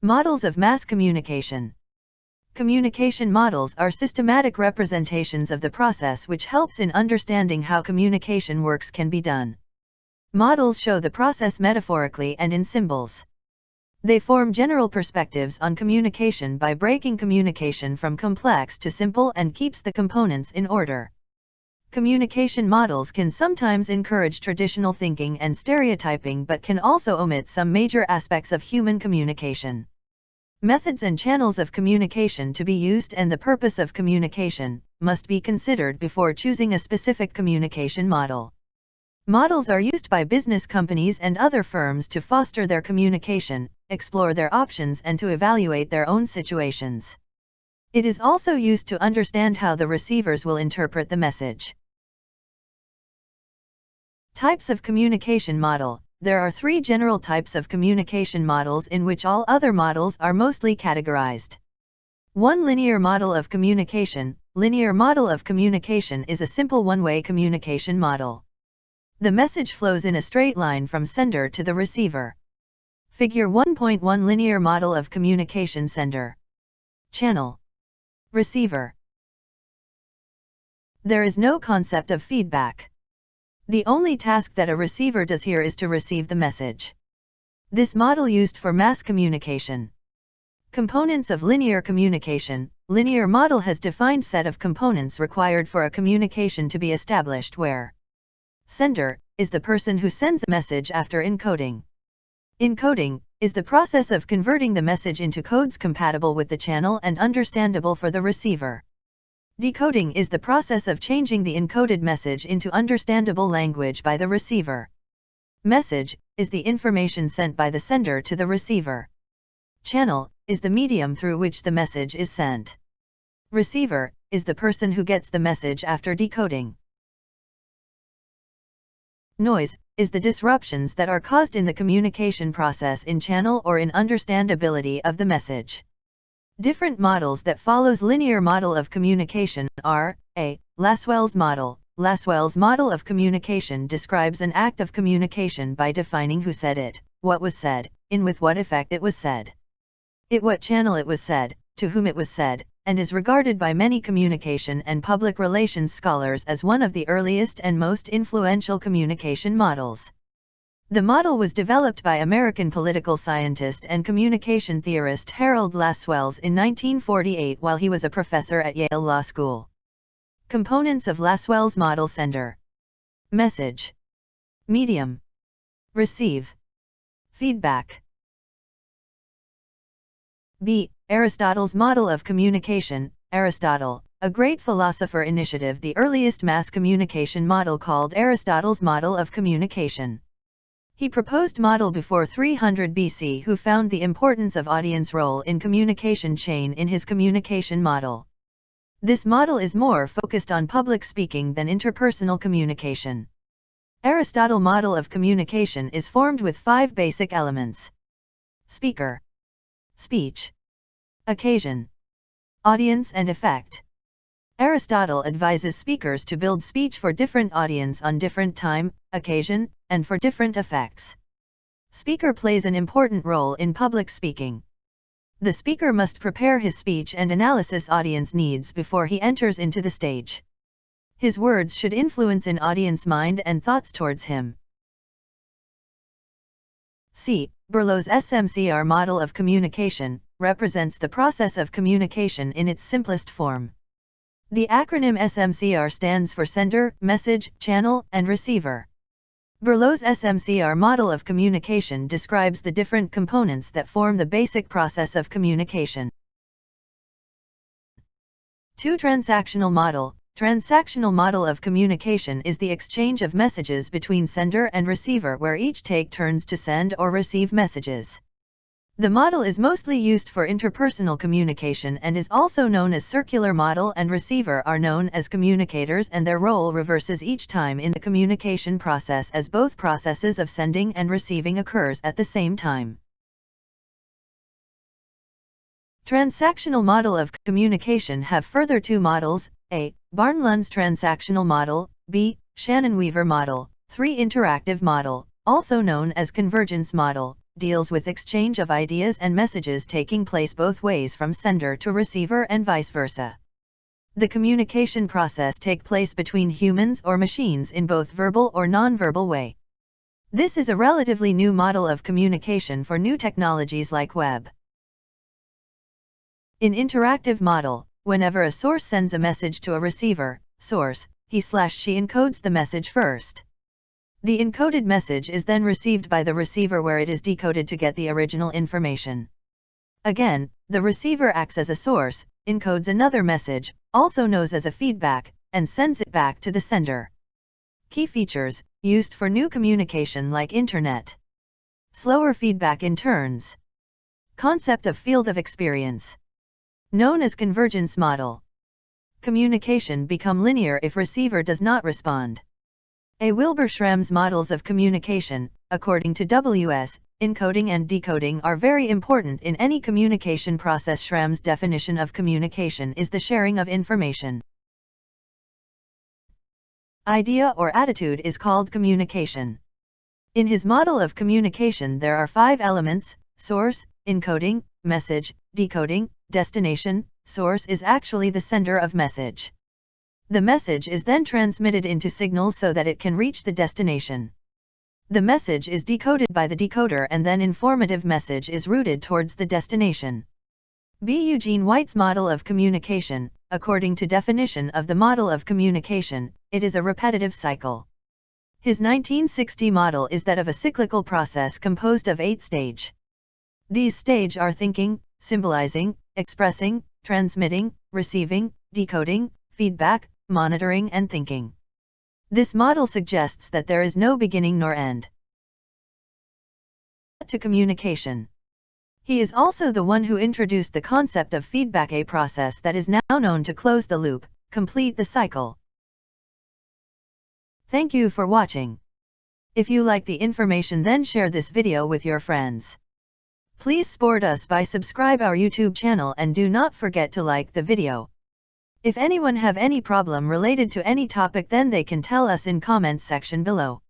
Models of mass communication. Communication models are systematic representations of the process which helps in understanding how communication works can be done. Models show the process metaphorically and in symbols. They form general perspectives on communication by breaking communication from complex to simple and keeps the components in order. Communication models can sometimes encourage traditional thinking and stereotyping but can also omit some major aspects of human communication. Methods and channels of communication to be used and the purpose of communication must be considered before choosing a specific communication model. Models are used by business companies and other firms to foster their communication, explore their options and to evaluate their own situations. It is also used to understand how the receivers will interpret the message. Types of communication model. There are three general types of communication models in which all other models are mostly categorized. 1. Linear model of communication. Linear model of communication is a simple one-way communication model. The message flows in a straight line from sender to the receiver. Figure 1.1 Linear model of communication. Sender, channel, receiver. There is no concept of feedback. The only task that a receiver does here is to receive the message. This model used for mass communication. Components of linear communication. Linear model has defined set of components required for a communication to be established where sender is the person who sends a message after encoding. Encoding is the process of converting the message into codes compatible with the channel and understandable for the receiver. Decoding is the process of changing the encoded message into understandable language by the receiver. Message is the information sent by the sender to the receiver. Channel is the medium through which the message is sent. Receiver is the person who gets the message after decoding. Noise is the disruptions that are caused in the communication process in channel or in understandability of the message. Different models that follows linear model of communication are A. Lasswell's model. Lasswell's model of communication describes an act of communication by defining who said it, what was said, in with what effect it was said, at what channel it was said, to whom it was said, and is regarded by many communication and public relations scholars as one of the earliest and most influential communication models. The model was developed by American political scientist and communication theorist Harold Lasswells in 1948 while he was a professor at Yale Law School. Components of Lasswell's model: sender, message, medium, receive, feedback. B. Aristotle's model of communication. Aristotle, a great philosopher, initiated the earliest mass communication model called Aristotle's model of communication. He proposed model before 300 BC who found the importance of audience role in communication chain in his communication model. This model is more focused on public speaking than interpersonal communication. Aristotle model of communication is formed with 5 basic elements: speaker, speech, occasion, audience and effect. Aristotle advises speakers to build speech for different audience on different time, occasion, and for different effects. Speaker plays an important role in public speaking. The speaker must prepare his speech and analysis audience needs before he enters into the stage. His words should influence an audience mind and thoughts towards him. C. Berlo's SMCR model of communication represents the process of communication in its simplest form. The acronym SMCR stands for sender, message, channel, and receiver. Berlo's SMCR model of communication describes the different components that form the basic process of communication. 2. Transactional model. Transactional model of communication is the exchange of messages between sender and receiver where each take turns to send or receive messages. The model is mostly used for interpersonal communication and is also known as circular model, and receiver are known as communicators, and their role reverses each time in the communication process as both processes of sending and receiving occurs at the same time. Transactional model of communication have further 2 models: A. Barlind's transactional model, B. Shannon-Weaver model. 3. Interactive model, also known as convergence model. deals with exchange of ideas and messages taking place both ways from sender to receiver and vice versa. The communication process takes place between humans or machines in both verbal or non-verbal way. This is a relatively new model of communication for new technologies like web. In interactive model, whenever a source sends a message to a receiver, source, he/she encodes the message first. The encoded message is then received by the receiver where it is decoded to get the original information. Again, the receiver acts as a source, encodes another message, also known as a feedback, and sends it back to the sender. Key features, used for new communication like Internet. Slower feedback in turns. Concept of field of experience. Known as Convergence Model. Communication become linear if receiver does not respond. A Wilbur Schramm's models of communication, according to W.S., encoding and decoding are very important in any communication process. Schramm's definition of communication is the sharing of information. Idea or attitude is called communication. In his model of communication there are 5 elements: source, encoding, message, decoding, destination. Source is actually the sender of message. The message is then transmitted into signals so that it can reach the destination. The message is decoded by the decoder and then informative message is routed towards the destination. B. Eugene White's model of communication, according to definition of the model of communication, it is a repetitive cycle. His 1960 model is that of a cyclical process composed of 8 stages. These stages are thinking, symbolizing, expressing, transmitting, receiving, decoding, feedback, monitoring and thinking. This model suggests that there is no beginning nor end to communication. He is also the one who introduced the concept of feedback, a process that is now known to close the loop, complete the cycle. Thank you for watching. If you like the information, then share this video with your friends. Please support us by subscribe our YouTube channel and do not forget to like the video. If anyone have any problem related to any topic, then they can tell us in comments section below.